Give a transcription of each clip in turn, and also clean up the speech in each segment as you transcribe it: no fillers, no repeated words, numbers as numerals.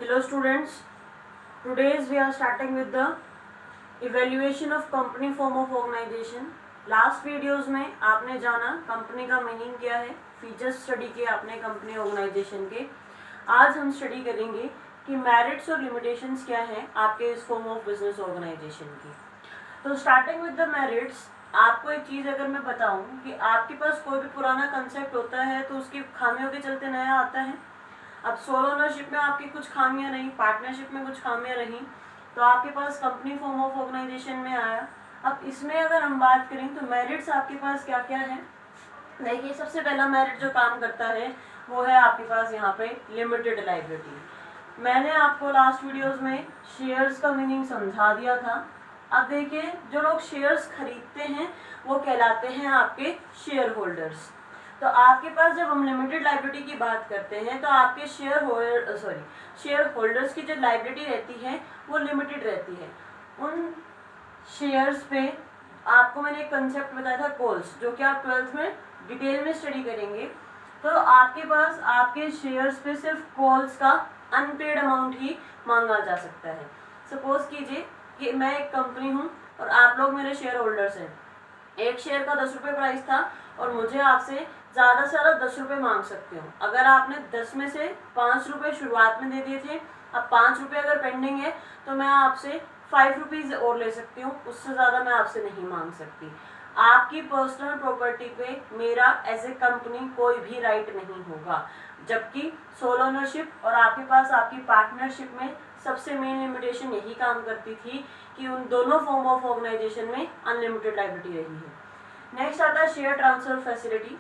Hello students, today's we are starting with the evaluation of company form of organization. Last videos में आपने जाना company का meaning क्या है, फीचर्स स्टडी किए आपने कंपनी ऑर्गेनाइजेशन के। आज हम स्टडी करेंगे कि मेरिट्स और लिमिटेशंस क्या हैं आपके इस फॉर्म ऑफ बिजनेस ऑर्गेनाइजेशन की। तो स्टार्टिंग विद द मेरिट्स, आपको एक चीज़ अगर मैं बताऊं कि आपके पास कोई भी पुराना कंसेप्ट होता है तो उसकी खामियों के चलते नया आता है। अब सोलो ओनरशिप में आपकी कुछ खामियां रही, पार्टनरशिप में कुछ खामियां रही, तो आपके पास कंपनी फॉर्म ऑफ ऑर्गेनाइजेशन में आया। अब इसमें अगर हम बात करें तो मेरिट्स आपके पास क्या क्या है। देखिए, सबसे पहला मेरिट जो काम करता है वो है आपके पास यहाँ पे लिमिटेड लायबिलिटी। मैंने आपको लास्ट वीडियोस में शेयर्स का मीनिंग समझा दिया था। अब देखिए, जो लोग शेयर्स खरीदते हैं वो कहलाते हैं आपके शेयर होल्डर्स। तो आपके पास जब हम लिमिटेड लायबिलिटी की बात करते हैं तो आपके शेयर होल्डर्स की जो लायबिलिटी रहती है वो लिमिटेड रहती है। उन शेयर्स पे आपको मैंने एक कंसेप्ट बताया था कॉल्स, जो कि आप 12th में डिटेल में स्टडी करेंगे। तो आपके पास आपके शेयर्स पे सिर्फ कॉल्स का अनपेड अमाउंट ही मांगा जा सकता है। सपोज कीजिए कि मैं एक कंपनी हूँ और आप लोग मेरे शेयर होल्डर्स हैं। एक शेयर का 10 रुपये प्राइस था और मुझे आपसे ज़्यादा से ज़्यादा 10 रुपये मांग सकते हो। अगर आपने 10 में से 5 रुपये शुरुआत में दे दिए थे, अब 5 रुपये अगर पेंडिंग है तो मैं आपसे 5 रुपीज़ और ले सकती हूँ, उससे ज़्यादा मैं आपसे नहीं मांग सकती। आपकी पर्सनल प्रॉपर्टी पे मेरा एज ए कंपनी कोई भी राइट नहीं होगा। जबकि सोलो ओनरशिप और आपके पास आपकी पार्टनरशिप में सबसे मेन लिमिटेशन यही काम करती थी कि उन दोनों फॉर्म ऑफ ऑर्गेनाइजेशन में अनलिमिटेड लायबिलिटी रही है। नेक्स्ट आता है शेयर ट्रांसफर फैसिलिटी।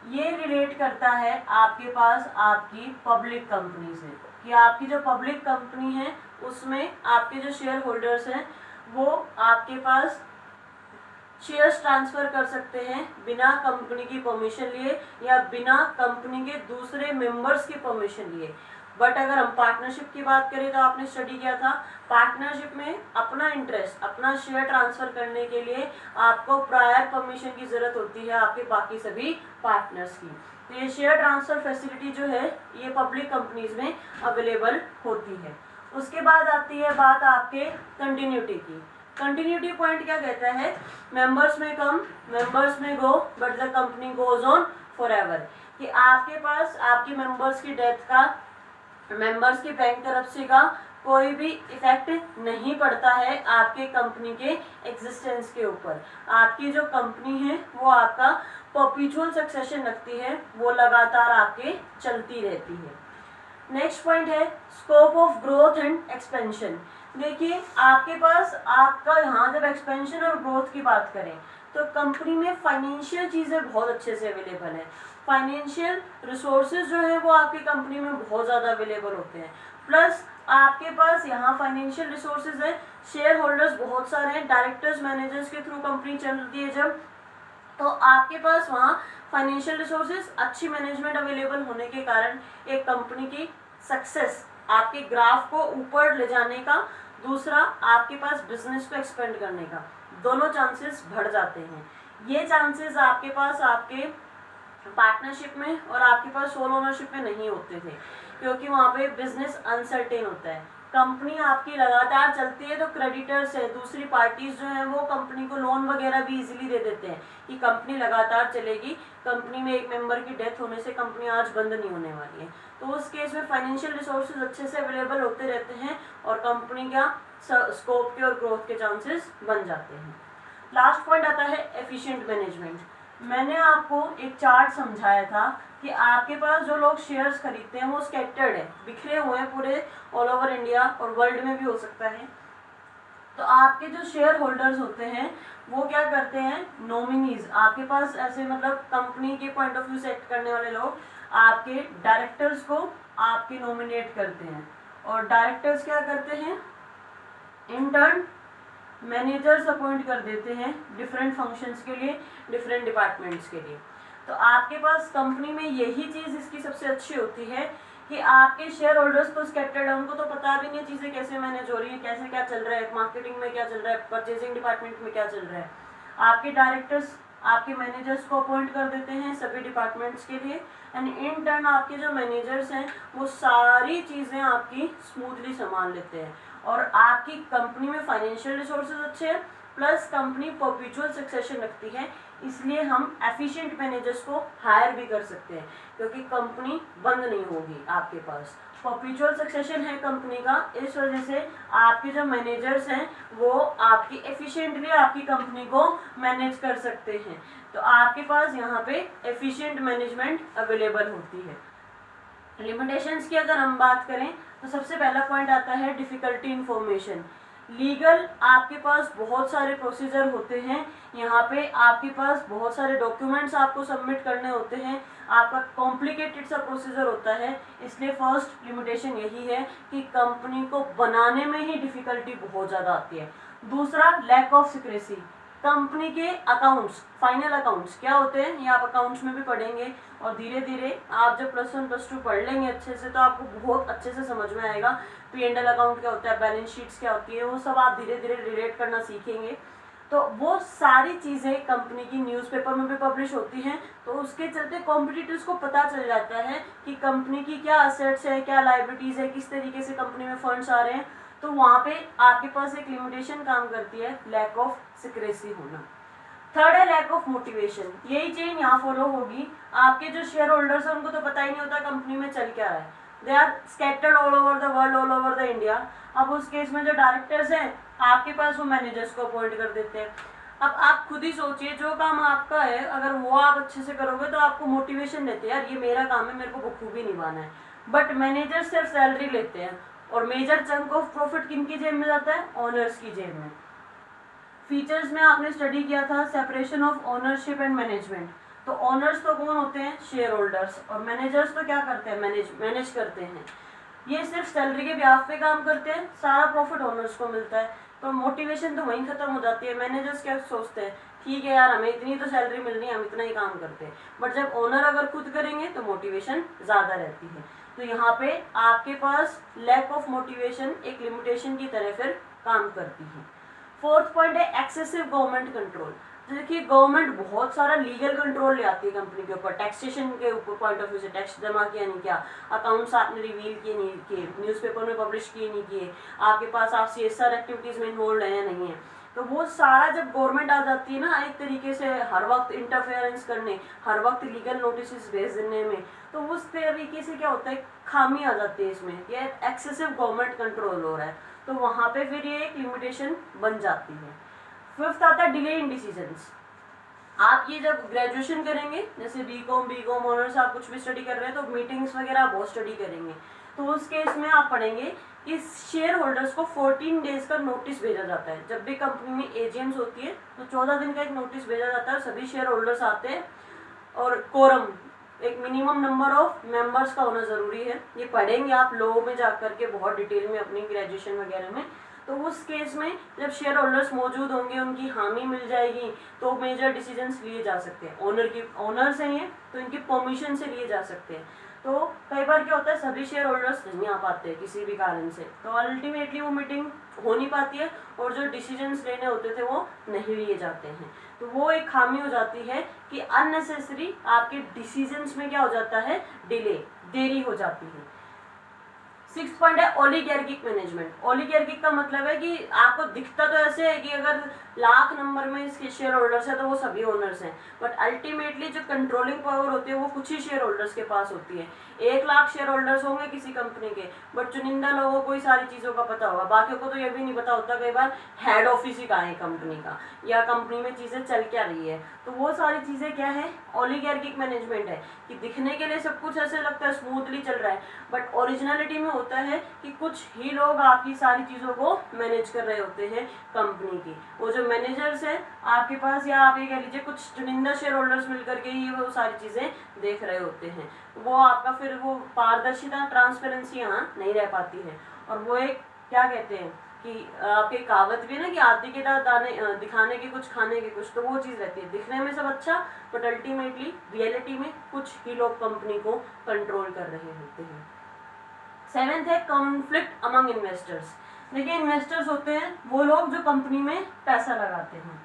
ये रिलेट करता है आपके पास आपकी पब्लिक कंपनी से, कि आपकी जो पब्लिक कंपनी है उसमें आपके जो शेयर होल्डर्स हैं वो आपके पास शेयर्स ट्रांसफर कर सकते हैं बिना कंपनी की परमिशन लिए या बिना कंपनी के दूसरे मेंबर्स की परमिशन लिए। बट अगर हम पार्टनरशिप की बात करें तो आपने स्टडी किया था, पार्टनरशिप में अपना इंटरेस्ट, अपना शेयर ट्रांसफर करने के लिए आपको प्रायर परमिशन की जरूरत होती है आपके बाकी सभी पार्टनर्स की। तो ये शेयर ट्रांसफर फैसिलिटी जो है ये पब्लिक कंपनीज में अवेलेबल होती है। उसके बाद आती है बात आपके कंटिन्यूटी की। कंटिन्यूटी पॉइंट क्या कहता है, मेंबर्स में come, members may go, but the company goes on forever. कि आपके पास आपकी मेंबर्स की डेथ का, मेंबर्स की बैंक तरफ से का कोई भी इफेक्ट नहीं पड़ता है आपके कंपनी के एग्जिस्टेंस के ऊपर। आपकी जो कंपनी है वो आपका परपेचुअल सक्सेशन रखती है, वो लगातार आपके चलती रहती है। नेक्स्ट पॉइंट है scope of growth and expansion. देखिए, आपके पास आपका यहाँ जब एक्सपेंशन और ग्रोथ की बात करें तो कंपनी में फाइनेंशियल चीज़ें बहुत अच्छे से अवेलेबल है। फाइनेंशियल रिसोर्सेज जो है वो आपकी कंपनी में बहुत ज़्यादा अवेलेबल होते हैं। प्लस आपके पास यहाँ फाइनेंशियल रिसोर्सेज है, शेयर होल्डर्स बहुत सारे हैं, डायरेक्टर्स मैनेजर्स के थ्रू कंपनी चलती है जब, तो आपके पास वहाँ फाइनेंशियल रिसोर्सेज, अच्छी मैनेजमेंट अवेलेबल होने के कारण एक कंपनी की सक्सेस, आपके ग्राफ को ऊपर ले जाने का, दूसरा आपके पास बिजनेस को एक्सपेंड करने का, दोनों चांसेस बढ़ जाते हैं। ये चांसेस आपके पास आपके पार्टनरशिप में और आपके पास सोलो ओनरशिप में नहीं होते थे, क्योंकि वहाँ पे बिजनेस अनसर्टेन होता है। कंपनी आपकी लगातार चलती है तो क्रेडिटर्स है, दूसरी पार्टीज जो हैं वो कंपनी को लोन वगैरह भी इजीली दे देते हैं कि कंपनी लगातार चलेगी, कंपनी में एक मेंबर की डेथ होने से कंपनी आज बंद नहीं होने वाली है। तो उस केस में फाइनेंशियल रिसोर्सेज अच्छे से अवेलेबल होते रहते हैं और कंपनी का स्कोप के और ग्रोथ के चांसेस बन जाते हैं। लास्ट पॉइंट आता है एफिशिएंट मैनेजमेंट। मैंने आपको एक चार्ट समझाया था कि आपके पास जो लोग शेयर्स खरीदते हैं वो स्कैटर्ड है, बिखरे हुए हैं पूरे ऑल ओवर इंडिया और वर्ल्ड में भी हो सकता है। तो आपके जो शेयर होल्डर्स होते हैं वो क्या करते हैं, नॉमिनीज, आपके पास ऐसे मतलब कंपनी के पॉइंट ऑफ व्यू से एक्ट करने वाले लोग आपके डायरेक्टर्स को आपके नॉमिनेट करते हैं और डायरेक्टर्स क्या करते हैं, इंटर्न मैनेजर्स अपॉइंट कर देते हैं डिफरेंट फंक्शंस के लिए, डिफरेंट डिपार्टमेंट्स के लिए। तो आपके पास कंपनी में यही चीज़ इसकी सबसे अच्छी होती है कि आपके शेयर होल्डर्स तो स्कैटर्ड है, उनको तो पता भी नहीं चीज़ें कैसे मैनेज हो रही है, कैसे क्या चल रहा है, मार्केटिंग में क्या चल रहा है, परचेजिंग डिपार्टमेंट में क्या चल रहा है। आपके डायरेक्टर्स आपके मैनेजर्स को अपॉइंट कर देते हैं सभी डिपार्टमेंट्स के लिए, एंड इन टर्न आपके जो मैनेजर्स हैं वो सारी चीज़ें आपकी स्मूथली संभाल लेते हैं, और आपकी कंपनी में फाइनेंशियल रिसोर्सेज अच्छे हैं, प्लस कंपनी परपेचुअल सक्सेशन रखती है, इसलिए हम एफिशिएंट मैनेजर्स को हायर भी कर सकते हैं, क्योंकि कंपनी बंद नहीं होगी आपके पास। परपेचुअल सक्सेशन है कंपनी का, इस वजह से आपके जो मैनेजर्स हैं वो आपकी एफिशिएंटली आपकी कंपनी को मैनेज कर सकते हैं। तो आपके पास यहाँ पे एफिशिएंट मैनेजमेंट अवेलेबल होती है। लिमिटेशंस की अगर हम बात करें तो सबसे पहला पॉइंट आता है डिफिकल्टी इन्फॉर्मेशन। लीगल आपके पास बहुत सारे प्रोसीजर होते हैं, यहाँ पे आपके पास बहुत सारे डॉक्यूमेंट्स आपको सबमिट करने होते हैं, आपका कॉम्प्लिकेटेड सा प्रोसीजर होता है, इसलिए फर्स्ट लिमिटेशन यही है कि कंपनी को बनाने में ही डिफिकल्टी बहुत ज़्यादा आती है। दूसरा, लैक ऑफ सिक्रेसी। कंपनी के अकाउंट्स, फाइनल अकाउंट्स क्या होते हैं ये आप अकाउंट्स में भी पढ़ेंगे, और धीरे धीरे आप जब +1 +2 पढ़ लेंगे अच्छे से तो आपको बहुत अच्छे से समझ में आएगा। P&L अकाउंट क्या होता है, बैलेंस शीट्स क्या होती है, वो सब आप धीरे धीरे रिलेट करना सीखेंगे। तो वो सारी चीज़ें कंपनी की न्यूज़पेपर में भी पब्लिश होती हैं, तो उसके चलते कॉम्पिटिटर्स को पता चल जाता है कि कंपनी की क्या असेट्स है, क्या लायबिलिटीज़ है, किस तरीके से कंपनी में फंड्स आ रहे हैं। तो वहाँ पे आपके पास एक लिमिटेशन काम करती है, लैक ऑफ सिक्रेसी होना। थर्ड है लैक ऑफ मोटिवेशन। यही चेन यहाँ फॉलो होगी। आपके जो शेयर होल्डर्स हैं उनको तो पता ही नहीं होता कंपनी में चल क्या रहा है, they are scattered all over the world, all over the India. अब उस केस में जो डायरेक्टर्स हैं आपके पास वो मैनेजर्स को अपॉइंट कर देते हैं। अब आप खुद ही सोचिए, जो काम आपका है अगर वो आप अच्छे से करोगे तो आपको मोटिवेशन देते हैं, यार ये मेरा काम है, मेरे को बखूबी निभाना है। बट मैनेजर सिर्फ सैलरी लेते हैं, और मेजर चंक ऑफ प्रॉफिट किनकी जेब में जाता है, ओनर्स की जेब में। फीचर्स में आपने स्टडी किया था separation of ownership and management. तो ओनर्स तो कौन होते हैं, शेयर होल्डर्स, और मैनेजर्स तो क्या करते हैं, मैनेज करते हैं। ये सिर्फ सैलरी के ब्याज पे काम करते हैं, सारा प्रॉफिट ओनर्स को मिलता है। तो मोटिवेशन तो वहीं खत्म हो जाती है। मैनेजर्स क्या सोचते हैं, ठीक है यार हमें इतनी तो सैलरी मिल रही है, हम इतना ही काम करते हैं। बट जब ओनर अगर खुद करेंगे तो मोटिवेशन ज़्यादा रहती है। तो यहाँ पे आपके पास लैक ऑफ मोटिवेशन एक लिमिटेशन की तरह फिर काम करती है। फोर्थ पॉइंट है एक्सेसिव गवर्नमेंट कंट्रोल। देखिए गवर्नमेंट बहुत सारा लीगल कंट्रोल ले आती है कंपनी के ऊपर, टैक्सेशन के ऊपर पॉइंट ऑफ व्यू से, टैक्स जमा किया नहीं किया, अकाउंट्स आपने रिवील किए नहीं किए, न्यूज़पेपर में पब्लिश किए नहीं किए, आपके पास आप CSR एक्टिविटीज़ में इन्वॉल्व है या नहीं है। तो वो सारा जब गवर्नमेंट आ जाती है ना एक तरीके से हर वक्त इंटरफेरेंस करने, हर वक्त लीगल नोटिस भेज देने में, तो उस तरीके से क्या होता है, खामी आ जाती है इसमें, ये एक्सेसिव गवर्नमेंट कंट्रोल हो रहा है। तो वहाँ पे फिर ये एक लिमिटेशन बन जाती है। फिफ्थ आता है डिले इन डिसीजंस। आप ये जब ग्रेजुएशन करेंगे, जैसे बीकॉम ऑनर्स आप कुछ भी स्टडी कर रहे हैं, तो मीटिंग्स वगैरह बहुत स्टडी करेंगे, तो उस केस में आप पढ़ेंगे कि शेयर होल्डर्स को 14 डेज का नोटिस भेजा जाता है। जब भी कंपनी में एजीएम्स होती है तो 14 दिन का एक नोटिस भेजा जाता है, सभी शेयर होल्डर्स आते हैं, और कोरम एक मिनिमम नंबर ऑफ मेंबर्स का होना ज़रूरी है। ये पढ़ेंगे आप लॉ में जा करके बहुत डिटेल में अपनी ग्रेजुएशन वगैरह में। तो उस केस में जब शेयर होल्डर्स मौजूद होंगे, उनकी हामी मिल जाएगी, तो मेजर डिसीजंस लिए जा सकते हैं। ओनर्स हैं ये, तो इनकी परमिशन से लिए जा सकते हैं। तो कई बार क्या होता है, सभी शेयर होल्डर्स नहीं आ पाते हैं किसी भी कारण से, तो अल्टीमेटली वो मीटिंग हो नहीं पाती है, और जो डिसीजंस लेने होते थे वो नहीं लिए जाते हैं। तो वो एक खामी हो जाती है कि अननेसेसरी आपके डिसीजंस में क्या हो जाता है, डिले, देरी हो जाती है। 6th पॉइंट है ओलिगार्किक मैनेजमेंट। ओलिगार्किक का मतलब है कि आपको दिखता तो ऐसे है कि अगर लाख नंबर में इसके शेयर होल्डर्स है तो वो सभी ओनर्स हैं, बट अल्टीमेटली जो कंट्रोलिंग पावर होती है वो कुछ ही शेयर होल्डर्स के पास होती है। 1 लाख शेयर होल्डर्स होंगे किसी कंपनी के, बट चुनिंदा लोगों को ही सारी चीज़ों का पता होगा, बाकियों को तो ये भी नहीं पता होता कई बार हेड ऑफिस ही कहाँ है कंपनी का, या कंपनी में चीज़ें चल क्या रही है। तो वो सारी चीज़ें क्या है, ओलिगार्किक मैनेजमेंट है, कि दिखने के लिए सब कुछ ऐसे लगता है स्मूथली चल रहा है, बट ओरिजिनलिटी में होता है कि कुछ ही लोग आपकी सारी चीज़ों को मैनेज कर रहे होते हैं कंपनी की। वो जो मैनेजर्स हैं आपके पास, या आप ये कह लीजिए कुछ चुनिंदा शेयर होल्डर्स मिलकर के ही वो सारी चीज़ें देख रहे होते हैं, वो आपका फिर वो पारदर्शिता, ट्रांसपेरेंसी यहाँ नहीं रह पाती है। और वो एक क्या कहते हैं कि आपके कहावत भी है ना कि आदि के दांत दाने दिखाने के कुछ, खाने के कुछ, तो वो चीज़ रहती है। दिखने में सब अच्छा, बट अल्टीमेटली रियलिटी में कुछ ही लोग कंपनी को कंट्रोल कर रहे होते हैं। 7th है कॉन्फ्लिक्ट अमंग इन्वेस्टर्स। देखिए इन्वेस्टर्स होते हैं वो लोग जो कंपनी में पैसा लगाते हैं,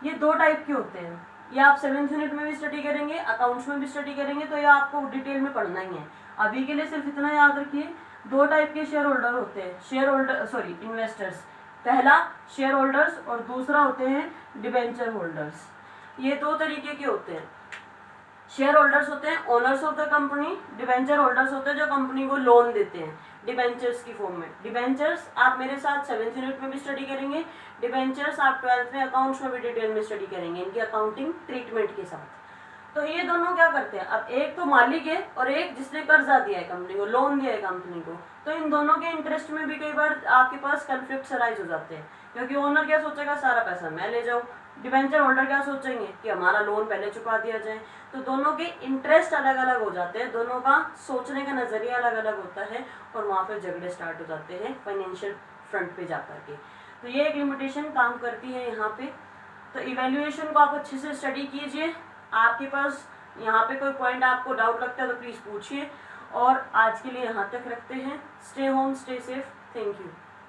ये 2 टाइप के होते हैं। ये आप 7th यूनिट में भी स्टडी करेंगे, अकाउंट्स में भी स्टडी करेंगे, तो ये आपको डिटेल में पढ़ना ही है। अभी के लिए सिर्फ इतना याद रखिए, 2 टाइप के शेयर होल्डर होते हैं, इन्वेस्टर्स। पहला शेयर होल्डर्स और दूसरा होते हैं डिबेंचर होल्डर्स। ये 2 तरीके के होते हैं। शेयर होल्डर्स होते हैं owners of the company, debenture holders होते हैं जो कंपनी को लोन देते हैं डिबेंचर्स की फॉर्म में। डिबेंचर्स आप मेरे साथ 7th यूनिट में भी स्टडी करेंगे, डिबेंचर्स आप 12th में अकाउंट्स में भी डिटेल में स्टडी करेंगे इनकी अकाउंटिंग ट्रीटमेंट के साथ। तो ये दोनों क्या करते हैं, अब एक तो मालिक है और एक जिसने कर्जा दिया है कंपनी को, लोन दिया है कंपनी को, तो इन दोनों के इंटरेस्ट में भी कई बार आपके पास कन्फ्लिक्ट अराइज हो जाते हैं, क्योंकि ओनर क्या सोचेगा, सारा पैसा मैं ले जाऊँ, डिबेंचर होल्डर क्या सोचेंगे कि हमारा लोन पहले चुका दिया जाए। तो दोनों के इंटरेस्ट अलग अलग हो जाते हैं, दोनों का सोचने का नजरिया अलग अलग होता है, और वहाँ पर झगड़े स्टार्ट हो जाते हैं फाइनेंशियल फ्रंट पे जाकर के। तो ये एक लिमिटेशन काम करती है यहाँ पे। तो इवेल्युएशन को आप अच्छे से स्टडी कीजिए। आपके पास यहाँ पे कोई पॉइंट आपको डाउट लगता है तो प्लीज़ पूछिए, और आज के लिए यहाँ तक रखते हैं। Stay home, stay safe, thank you.